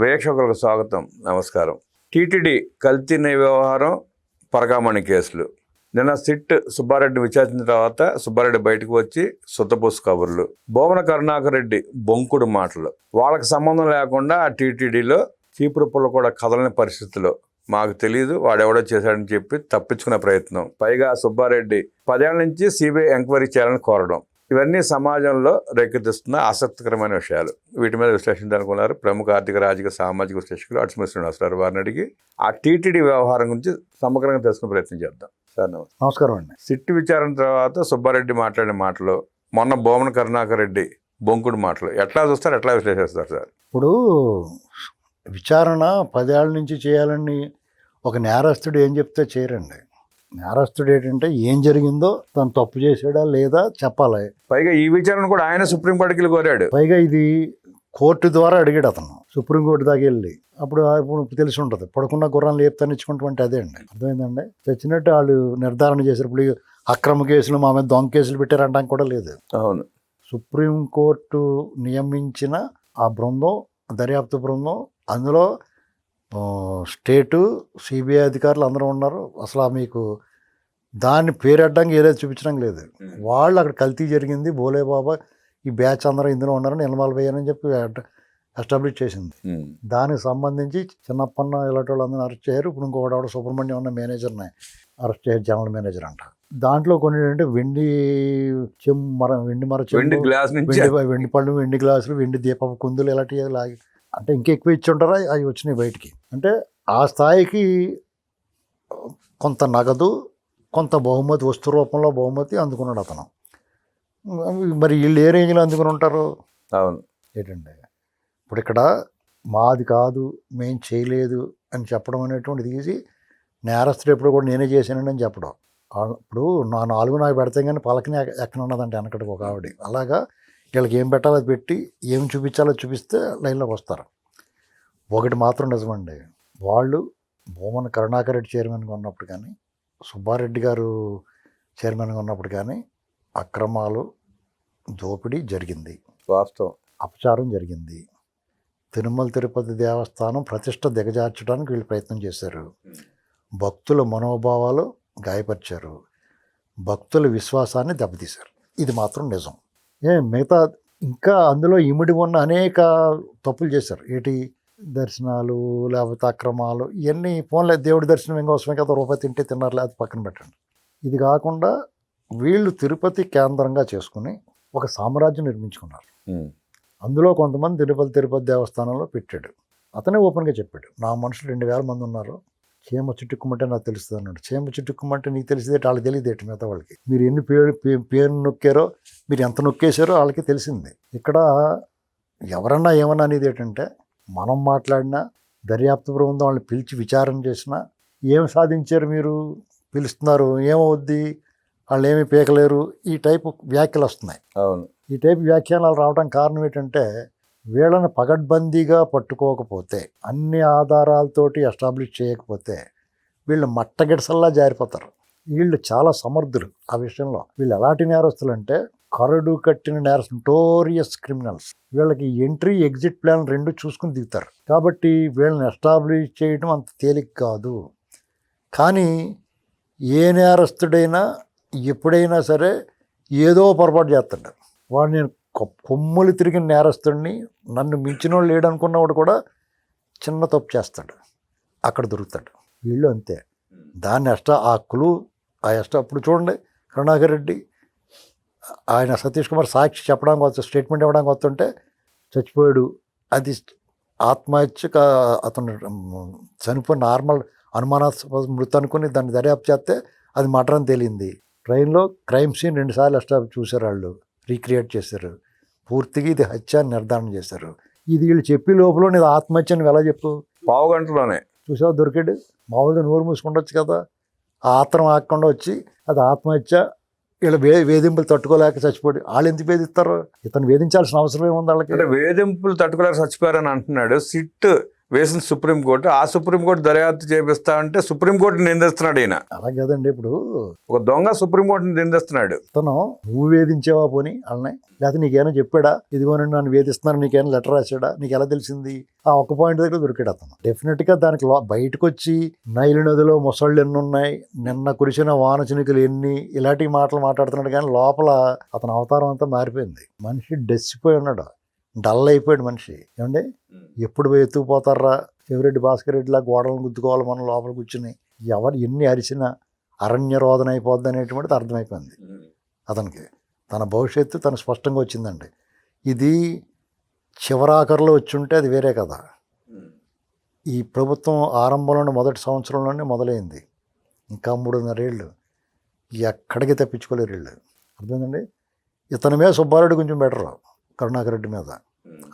వీక్షకులకు స్వాగతం, నమస్కారం. టీటీడీ కల్తీ వ్యవహారం, పరకామణి కేసులు. నిన్న సిట్ సుబ్బారెడ్డి విచారించిన తర్వాత సుబ్బారెడ్డి బయటకు వచ్చి సుత్తపూసు కబుర్లు, భూమన కరుణాకర్ రెడ్డి బొంకుడు మాటలు, వాళ్ళకి సంబంధం లేకుండా ఆ టీటీడీలో చీపురుపులు కూడా కదలని పరిస్థితిలో మాకు తెలియదు వాడెవడో చేశాడని చెప్పి తప్పించుకునే ప్రయత్నం. పైగా సుబ్బారెడ్డి 10 ఏళ్ల నుంచి సిబిఐ ఎంక్వైరీ చేయాలని కోరడం. ఇవన్నీ సమాజంలో రేకెత్తిస్తున్న ఆసక్తికరమైన విషయాలు. వీటి మీద విశ్లేషించాలనుకున్నారు ప్రముఖ ఆర్థిక, రాజకీయ, సామాజిక విశ్లేషకులు అడ్స్మిర్ శ్రీనివాసరావు వారిని అడిగి ఆ టీటీడీ వ్యవహారం గురించి సమగ్రంగా తెలుసుకునే ప్రయత్నం చేద్దాం. సార్ నమస్కారం అండి. సిట్ విచారణ తర్వాత సుబ్బారెడ్డి మాట్లాడిన మాటలు, మొన్న భూమన కరుణాకర్ రెడ్డి బొంకుడు మాటలు ఎట్లా చూస్తారు, ఎట్లా విశ్లేషిస్తారు సార్? ఇప్పుడు విచారణ 10 ఏళ్ల నుంచి చేయాలని ఒక నేరస్తుడు ఏం చెప్తే చేయరండి. నేరస్తుడు ఏంటంటే ఏం జరిగిందో తను తప్పు చేసాడా లేదా చెప్పాలి. పైగా ఈ విచారణ కూడా ఆయన సుప్రీంకోర్టుకి కోరాడు. పైగా ఇది కోర్టు ద్వారా అడిగాడు అతను, సుప్రీంకోర్టు దాకా వెళ్ళి. అప్పుడు తెలిసి ఉంటుంది, పడుకున్న గుర్రాన్ని లేపుతానిచ్చుకుంటే అదే అండి. అర్థమైందండి. తెచ్చినట్టు వాళ్ళు నిర్ధారణ చేశారు. ఇప్పుడు అక్రమ కేసులు, మా మీద దొంగ కేసులు పెట్టారంటానికి కూడా లేదు. అవును, సుప్రీంకోర్టు నియమించిన ఆ బృందం, దర్యాప్తు బృందం, అందులో స్టేటు సిబిఐ అధికారులు అందరూ ఉన్నారు. అసలు మీకు దాన్ని పేరెట్టడానికి ఏదైతే చూపించడం లేదు. వాళ్ళు అక్కడ కల్తీ జరిగింది, బోలే బాబా ఈ బ్యాచ్ అందరూ ఇందులో ఉన్నారని ఇన్వాల్వ్ అయ్యారని చెప్పి ఎస్టాబ్లిష్ చేసింది. దానికి సంబంధించి చిన్నప్పన్న ఇలాంటి వాళ్ళు అందరూ అరెస్ట్ చేశారు. ఇప్పుడు ఇంకొకటి సుబ్రహ్మణ్యం ఉన్న మేనేజర్ని అరెస్ట్ చేశారు, జనరల్ మేనేజర్ అంట. దాంట్లో కొన్ని ఏంటంటే వెండి పళ్ళు, వెండి గ్లాసులు, వెండి దీపపు కుందులు ఇలాంటివి లాగి, అంటే ఇంకెక్కువ ఇచ్చి ఉంటారా అవి వచ్చినాయి బయటికి. అంటే ఆ స్థాయికి కొంత నగదు, కొంత బహుమతి, వస్తు రూపంలో బహుమతి అందుకున్నాడు అతను. మరి వీళ్ళు ఏ రేంజ్లో అందుకుని ఉంటారు? అవును. ఏంటంటే ఇప్పుడు ఇక్కడ మాది కాదు, మేం చేయలేదు అని చెప్పడం అనేటువంటిది తీసి, నేరస్తుడు ఎప్పుడు కూడా నేనే చేశానండి అని చెప్పడం. ఇప్పుడు నా 4 నాకు పెడతాం కానీ పలకని ఎక్కడ ఉన్నదంటే వెనకటికి ఒక ఆవిడ. అలాగా వీళ్ళకి ఏం పెట్టాలో అది పెట్టి, ఏం చూపించాలో చూపిస్తే లైన్లోకి వస్తారు. ఒకటి మాత్రం నిజమండి, వాళ్ళు భూమన కరుణాకర్ రెడ్డి చైర్మన్గా ఉన్నప్పుడు కానీ, సుబ్బారెడ్డి గారు చైర్మన్గా ఉన్నప్పుడు కానీ అక్రమాలు, దోపిడీ జరిగింది, వాస్తవం. అపచారం జరిగింది. తిరుమల తిరుపతి దేవస్థానం ప్రతిష్ట దిగజార్చడానికి వీళ్ళు ప్రయత్నం చేశారు. భక్తుల మనోభావాలు గాయపరిచారు, భక్తుల విశ్వాసాన్ని దెబ్బతీశారు. ఇది మాత్రం నిజం. మిగతా ఇంకా అందులో ఇమిడి ఉన్న అనేక తప్పులు చేశారు. దర్శనాలు, లేకపోతే అక్రమాలు, ఇవన్నీ ఫోన్లే. దేవుడి దర్శనం ఇంకోసమే కదా, రూపాయి తింటే తిన్నారు, లేకపోతే పక్కన పెట్టండి. ఇది కాకుండా వీళ్ళు తిరుపతి కేంద్రంగా చేసుకుని ఒక సామ్రాజ్యం నిర్మించుకున్నారు. అందులో కొంతమంది తిరుపతి దేవస్థానంలో పెట్టాడు. అతనే ఓపెన్గా చెప్పాడు, నా మనుషులు 2000 మంది ఉన్నారు, చీమ చుట్టుకుమంటే నాకు తెలుస్తుంది అన్నాడు. చీమ చుట్టుకుమంటే నీకు తెలిసేది, వాళ్ళకి తెలియదేటి మిగతా వాళ్ళకి. మీరు ఎన్ని పేరు నొక్కారో, మీరు ఎంత నొక్కేశారో వాళ్ళకి తెలిసింది. ఇక్కడ ఎవరన్నా ఏమన్నా అనేది ఏంటంటే, మనం మాట్లాడినా, దర్యాప్తు బృందం వాళ్ళని పిలిచి విచారణ చేసినా, ఏం సాధించారు మీరు, పిలుస్తున్నారు, ఏమవుద్ది, వాళ్ళు ఏమీ పీకలేరు, ఈ టైపు వ్యాఖ్యలు వస్తున్నాయి. అవును. ఈ టైపు వ్యాఖ్యానాలు రావడం కారణం ఏంటంటే, వీళ్ళని పగడ్బందీగా పట్టుకోకపోతే, అన్ని ఆధారాలతోటి ఎస్టాబ్లిష్ చేయకపోతే వీళ్ళు మట్టగిడసల్లా జారిపోతారు. వీళ్ళు చాలా సమర్థులు ఆ విషయంలో. వీళ్ళు ఎలాంటి నేరస్తులు అంటే, కరడు కట్టిన నేరస్తులు, నోటోరియస్ క్రిమినల్స్. వీళ్ళకి ఎంట్రీ, ఎగ్జిట్ ప్లాన్ 2 చూసుకుని దిగుతారు. కాబట్టి వీళ్ళని ఎస్టాబ్లిష్ చేయడం అంత తేలిక కాదు. కానీ ఏ నేరస్తుడైనా ఎప్పుడైనా సరే ఏదో పొరపాటు చేస్తాడు. వాడు నేను కొమ్ములు తిరిగిన నేరస్తుడిని, నన్ను మించిన వాళ్ళు లేడనుకున్నవాడు కూడా చిన్న తప్పు చేస్తాడు, అక్కడ దొరుకుతాడు. వీళ్ళు అంతే. దాన్ని అప్పుడు చూడండి, కరుణాకర్ రెడ్డి ఆయన సతీష్ కుమార్ సాక్షి చెప్పడానికి స్టేట్మెంట్ ఇవ్వడానికి వస్తుంటే చచ్చిపోయాడు. అది ఆత్మహత్య, అతను చనిపోయిన నార్మల్ అనుమానాస్పద మృతి అనుకుని దాన్ని దర్యాప్తు చేస్తే అది మర్డర్ అని తేలింది. ట్రైన్లో క్రైమ్ సీన్ 2 సార్లు చూశారు, వాళ్ళు రీక్రియేట్ చేశారు. పూర్తిగా ఇది హత్య అని నిర్ధారణ చేశారు. ఇది వీళ్ళు చెప్పి లోపల ఇది ఆత్మహత్య అని ఎలా చెప్పు, 1/2 గంటలోనే చూసావా దొరికాడు. మామూలుగా నోరు మూసుకుండొచ్చు కదా, ఆ ఆత్రం ఆకుండా వచ్చి అది ఆత్మహత్య, వీళ్ళ వేధింపులు తట్టుకోలేక చచ్చిపోయి. వాళ్ళు ఎందుకు వేధిస్తారు? ఇతను వేధించాల్సిన అవసరం ఏముంది వాళ్ళకి? అంటే వేధింపులు తట్టుకోలేక చచ్చిపోయారని అంటున్నాడు. సిట్ వేసిన సుప్రీంకోర్టు. ఆ సుప్రీంకోర్టు దర్యాప్తు చేపిస్తా అంటే సుప్రీంకోర్టుని నిందిస్తున్నాడు ఈయన. అలా కదండి. ఇప్పుడు ఒక దొంగ సుప్రీంకోర్టుని నిందిస్తున్నాడు. అతను నువ్వు వేధించావా పోని వాళ్ళని, లేకపోతే నీకేమైనా చెప్పాడా, ఇదిగోనండి నన్ను వేధిస్తున్నారు, నీకేమైనా లెటర్ రాశాడా, నీకు ఎలా తెలిసింది? ఆ ఒక్క పాయింట్ దగ్గర దొరికాడు అతను. డెఫినెట్గా దానికి బయటకు వచ్చి నైలు నదిలో మొసళ్ళు ఎన్ని ఉన్నాయి, నిన్న కురిసిన వాన చినుకులు ఎన్ని, ఇలాంటి మాటలు మాట్లాడుతున్నాడు. కానీ లోపల అతని అవతారం అంతా మారిపోయింది. మనిషి డెస్సిపోయి ఉన్నాడు, డల్ అయిపోయాడు మనిషి. ఏమండి, ఎప్పుడు పోయి ఎత్తుకుపోతారా చెవిరెడ్డి భాస్కర్ రెడ్డిలా గోడలను గుద్దుకోవాలి మనం లోపల కూర్చుని, ఎవరు ఎన్ని అరిచినా అరణ్య రోదన అయిపోద్ది అనేటువంటిది అర్థమైపోయింది అతనికి. తన భవిష్యత్తు తను స్పష్టంగా వచ్చిందండి. ఇది చివరాఖరులో వచ్చి ఉంటే అది వేరే కదా. ఈ ప్రభుత్వం ఆరంభంలోనే మొదటి సంవత్సరంలోనే మొదలైంది. ఇంకా 3.5 ఏళ్ళు ఎక్కడికి తప్పించుకోలేరు వీళ్ళు. అర్థమైందండి. ఇతని మీద సుబ్బారెడ్డి కొంచెం బెటర్, కరుణాకర్ రెడ్డి మీద.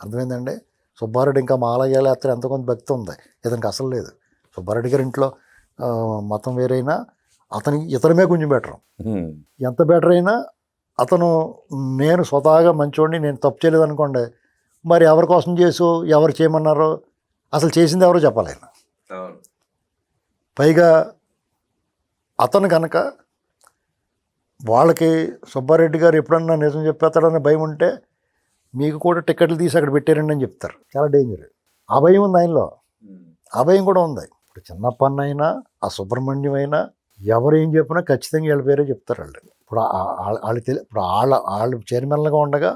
అర్థమైందండి. సుబ్బారెడ్డి ఇంకా మాలయాత్ర ఎంతో కొంత భక్తి ఉంది, ఇతనికి అసలు లేదు. సుబ్బారెడ్డి గారి ఇంట్లో మతం వేరైనా ఇతని కొంచెం బెటర్. ఎంత బెటర్ అయినా అతను నేను స్వతహాగా మంచోడిని, నేను తప్పు చేయలేదు అనుకోండి, మరి ఎవరి కోసం చేసు, ఎవరు చేయమన్నారో, అసలు చేసింది ఎవరో చెప్పాలి ఆయన. పైగా అతను కనుక వాళ్ళకి సుబ్బారెడ్డి గారు ఎప్పుడన్నా నిజం చెప్పేస్తాడని భయం ఉంటే మీకు కూడా టికెట్లు తీసి అక్కడ పెట్టారండి అని చెప్తారు. చాలా డేంజర్. ఆ భయం ఉంది ఆయనలో, ఆ భయం కూడా ఉంది. ఇప్పుడు చిన్నప్పన్న అయినా ఆ సుబ్రహ్మణ్యం అయినా ఎవరు ఏం చెప్పినా ఖచ్చితంగా వీళ్ళ పేరే చెప్తారు వాళ్ళు. ఇప్పుడు ఇప్పుడు వాళ్ళు చైర్మన్లుగా ఉండగా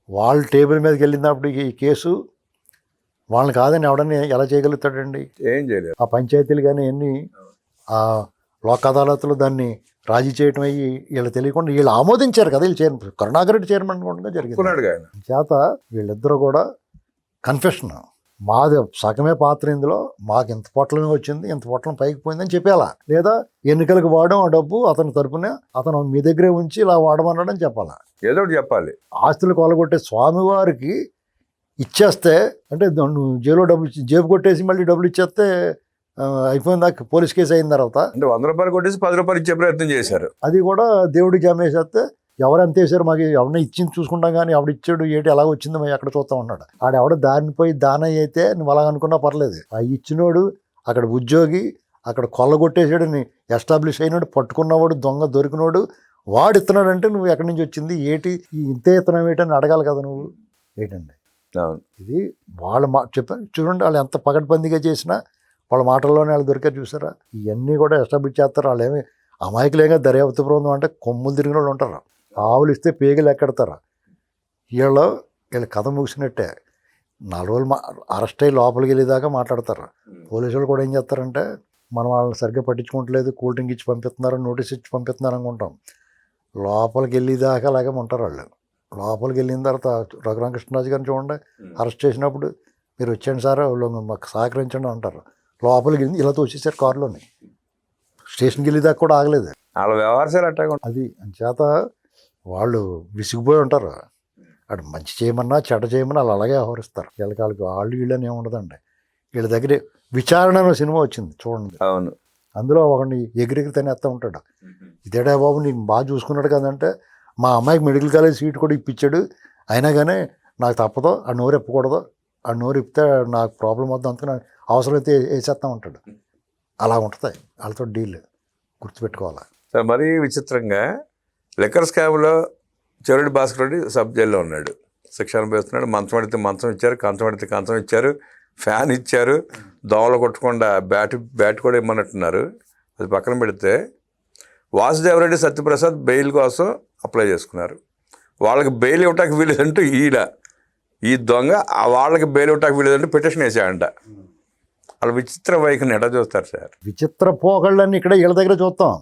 వాళ్ళ టేబుల్ మీదకి వెళ్ళినప్పుడు ఈ కేసు వాళ్ళని కాదని ఎవడని ఎలా చేయగలుగుతాడండి? ఏం చేయలేదు. ఆ పంచాయతీలు కానీ ఎన్ని ఆ లోక్ అదాలత్లో దాన్ని రాజీ చేయటం అయ్యి వీళ్ళు తెలియకుండా వీళ్ళు ఆమోదించారు కదా. వీళ్ళు చైర్మన్ కరుణాకర్ రెడ్డి చైర్మన్ ఉండగా జరిగింది. చేత వీళ్ళిద్దరూ కూడా కన్ఫెషన్, మాది సగమే పాత్ర ఇందులో, మాకు ఇంత పొట్లమే వచ్చింది, ఇంత పొట్లం పైకి పోయిందని చెప్పాలా, లేదా ఎన్నికలకు వాడడం ఆ డబ్బు అతని తరపున అతను మీ దగ్గరే ఉంచి ఇలా వాడమన్నాడని చెప్పాలా, ఏదో ఒకటి చెప్పాలి. ఆస్తులు కొలగొట్టే స్వామివారికి ఇచ్చేస్తే అంటే నువ్వు జైల్లో జేబు కొట్టేసి మళ్ళీ డబ్బులు ఇచ్చేస్తే అయిపోయింది. దాకా పోలీస్ కేసు అయిన తర్వాత అంటే 100 రూపాయలు కొట్టేసి 10 రూపాయలు ఇచ్చే ప్రయత్నం చేశారు. అది కూడా దేవుడికి జమేసేస్తే ఎవరెంత వేసారు మాకు ఎవరిని ఇచ్చింది చూసుకుంటాం కానీ ఎవడు ఇచ్చాడు ఏంటి ఎలా వచ్చింది మేము ఎక్కడ చూస్తా ఉన్నాడు. ఆడెవడ దారిని పోయి దాన అయితే నువ్వు అలా అనుకున్నా పర్లేదు. ఆ ఇచ్చినోడు అక్కడ ఉద్యోగి అక్కడ కొల్లగొట్టేసాడని ఎస్టాబ్లిష్ అయినాడు, పట్టుకున్నవాడు దొంగ దొరికినోడు వాడు ఇస్తున్నాడు అంటే నువ్వు ఎక్కడి నుంచి వచ్చింది ఏంటి ఇంతే ఇత్తనం ఏంటని అడగాలి కదా నువ్వు. ఏంటండి ఇది వాళ్ళ చెప్పాను చూడండి, వాళ్ళు ఎంత పకడ్బందీగా చేసినా వాళ్ళ మాటల్లోనే వాళ్ళు దొరికారు చూసారా. ఇవన్నీ కూడా ఎస్టాబ్లిష్ చేస్తారు. వాళ్ళు ఏమి అమాయకులేగా దర్యాప్తు బృందం అంటే కొమ్ములు తిరిగిన వాళ్ళు ఉంటారు. ఆవులు ఇస్తే పేగులు ఎక్కడతారు. వీళ్ళ కథ ముగిసినట్టే 4 రోజులు అరెస్ట్ అయ్యి లోపలికి వెళ్ళేదాకా మాట్లాడతారు. పోలీసులు కూడా ఏం చేస్తారంటే మనం వాళ్ళని సరిగ్గా పట్టించుకోవట్లేదు, కూల్ డ్రింక్ ఇచ్చి పంపిస్తున్నారు, నోటీస్ ఇచ్చి పంపిస్తున్నారు అనుకుంటాం. లోపలికి వెళ్ళేదాకా అలాగే ఉంటారు వాళ్ళు. లోపలికి వెళ్ళిన తర్వాత రఘురామకృష్ణరాజు గారిని చూడండి, అరెస్ట్ చేసినప్పుడు మీరు వచ్చేయండి సార్ మాకు సహకరించండి అంటారు. లోపలికి వెళ్ళి ఇలా తోసేసారు కారులోని, స్టేషన్కి వెళ్ళేదాకా కూడా ఆగలేదు. వాళ్ళ వ్యవహారాలు అట్లా అది చేత వాళ్ళు విసిగిపోయి ఉంటారు. అటు మంచి చేయమన్నా చెడ్డ చేయమన్నా వాళ్ళు అలాగే వ్యవహరిస్తారు. వాళ్ళకి వీళ్ళని ఏముండదండి. వీళ్ళ దగ్గర విచారణ అనే సినిమా వచ్చింది చూడండి. అవును, అందులో ఒకడిని ఎగిరెగిరి తినేస్తూ ఉంటాడు. ఇదేడా బాబు నీకు బాగా చూసుకున్నాడు కదంటే మా అమ్మాయికి మెడికల్ కాలేజ్ సీట్ కూడా ఇప్పించాడు, అయినా కానీ నాకు తప్పదో ఆ నోరు ఇప్పకూడదు, ఆ నోరు ఇప్పితే నాకు ప్రాబ్లం వద్దు, అందుకని అవసరమైతే వేసేస్తూ ఉంటాడు. అలా ఉంటుంది వాళ్ళతో డీల్, గుర్తుపెట్టుకోవాలి. సార్ మరీ విచిత్రంగా లిక్కర్ స్కామ్లో చెవిరెడ్డి భాస్కర్ రెడ్డి సబ్ జైల్లో ఉన్నాడు, శిక్ష అనుభవిస్తున్నాడు. మంచం పడితే మంచం ఇచ్చారు, కంచం పడితే కంచం ఇచ్చారు, ఫ్యాన్ ఇచ్చారు, దోమలు కొట్టకుండా బ్యాట్ కూడా ఇమ్మన్నట్టున్నారు. అది పక్కన పెడితే వాసుదేవరెడ్డి సత్యప్రసాద్ బెయిల్ కోసం అప్లై చేసుకున్నారు. వాళ్ళకి బెయిల్ ఇవ్వటానికి వీలేదంటూ ఈ దొంగ వాళ్ళకి బెయిల్ ఇవ్వటానికి వీలేదంటూ పిటిషన్ వేసాడంట. వాళ్ళు విచిత్ర వైఖరిని ఎట్లా చూస్తారు సార్? విచిత్ర పోకళ్ళని ఇక్కడ వీళ్ళ దగ్గర చూస్తాం.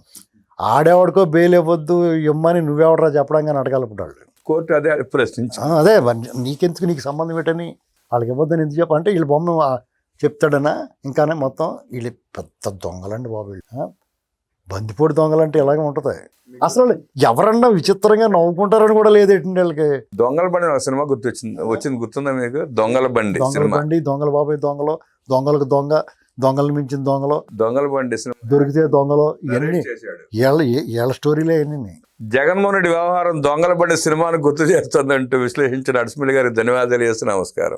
ఆడేవాడికో బెయిల్ ఇవ్వద్దు ఇమ్మని నువ్వెవడరా చెప్పడం కానీ అడగాలి. ఇప్పుడు వాళ్ళు కోర్టు అదే ప్రశ్నించి అదే నీకెందుకు, నీకు సంబంధం ఏంటని వాళ్ళకి ఇవ్వద్దని ఎందుకు చెప్పంటే వీళ్ళు బొమ్మ చెప్తాడనా ఇంకానే మొత్తం వీళ్ళు పెద్ద దొంగలండి బాబు. వీళ్ళు బందిపోటు దొంగలంటే ఇలాగే ఉంటుంది. అసలు ఎవరన్నా విచిత్రంగా నవ్వుకుంటారని కూడా లేదేంటండి వీళ్ళకి. దొంగల బండి ఒక సినిమా వచ్చింది గుర్తుందా మీకు? దొంగల బండి, దొంగల బాబాయ్ దొంగలు, దొంగలకు దొంగ, దొంగలు మించిన దొంగలు, దొంగల బండి దొరికితే దొంగలు, ఇవన్నీ వీళ్ళ స్టోరీలే అన్నీ. జగన్మోహన్ రెడ్డి వ్యవహారం దొంగల బండి సినిమాను గుర్తు చేస్తుందంటూ విశ్లేషించిన అడిసిమిల్లి గారికి ధన్యవాదాలు చేస్తూ నమస్కారం.